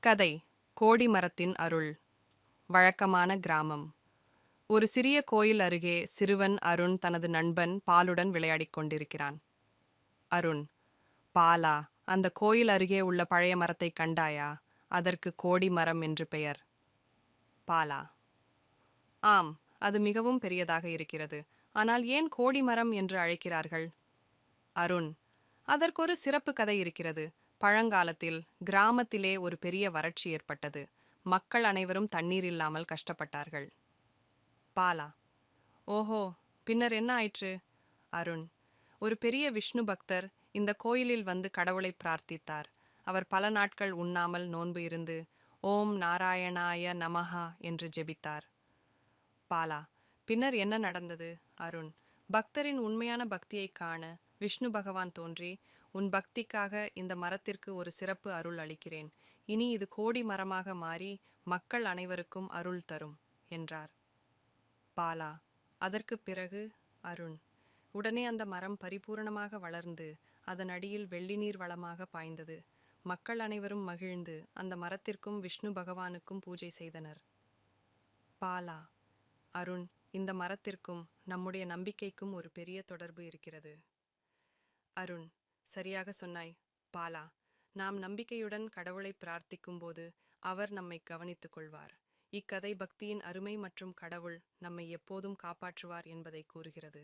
கதை கோடிமரத்தின் அருள். வழக்கமான கிராமம். ஒரு சிறிய கோயில் அருகே சிறுவன் அருண் தனது நண்பன் பாலுடன் விளையாடிக் கொண்டிருக்கிறான். அருண்: பாலா, அந்த கோயில் அருகே உள்ள பழைய மரத்தை கண்டாயா? அதற்கு கோடி மரம் என்று பெயர். பாலா: ஆம், அது மிகவும் பெரியதாக இருக்கிறது. ஆனால் ஏன் கோடி மரம் என்று அழைக்கிறார்கள்? அருண்: அதற்கொரு சிறப்பு கதை இருக்கிறது. பழங்காலத்தில் கிராமத்திலே ஒரு பெரிய வறட்சி ஏற்பட்டது. மக்கள் அனைவரும் தண்ணீர் இல்லாமல் கஷ்டப்பட்டார்கள். பாலா: ஓஹோ, பின்னர் என்ன ஆயிற்று? அருண்: ஒரு பெரிய விஷ்ணு பக்தர் இந்த கோயிலில் வந்து கடவுளை பிரார்த்தித்தார். அவர் பல நாட்கள் உண்ணாமல் நோன்பு இருந்து ஓம் நாராயணாய நமஹா என்று ஜெபித்தார். பாலா: பின்னர் என்ன நடந்தது? அருண்: பக்தரின் உண்மையான பக்தியைக் காண விஷ்ணு பகவான் தோன்றி, உன் பக்திக்காக இந்த மரத்திற்கு ஒரு சிறப்பு அருள் அளிக்கிறேன். இனி இது கோடி மரமாக மாறி மக்கள் அனைவருக்கும் அருள் தரும் என்றார். பாலா: அதற்குப் பிறகு? அருண்: உடனே அந்த மரம் பரிபூரணமாக வளர்ந்து அதன் அடியில் வெள்ளி நீர் வளமாக பாய்ந்தது. மக்கள் அனைவரும் மகிழ்ந்து அந்த மரத்திற்கும் விஷ்ணு பகவானுக்கும் பூஜை செய்தனர். பாலா: அருண், இந்த மரத்திற்கும் நம்முடைய நம்பிக்கைக்கும் ஒரு பெரிய தொடர்பு இருக்கிறது. அருண்: சரியாக சொன்னாய். பாலா, நாம் நம்பிக்கையுடன் கடவுளை பிரார்த்திக்கும் போது அவர் நம்மை கவனித்துக் கொள்வார். இக்கதை பக்தியின் அருமை மற்றும் கடவுள் நம்மை எப்போதும் காப்பாற்றுவார் என்பதை கூறுகிறது.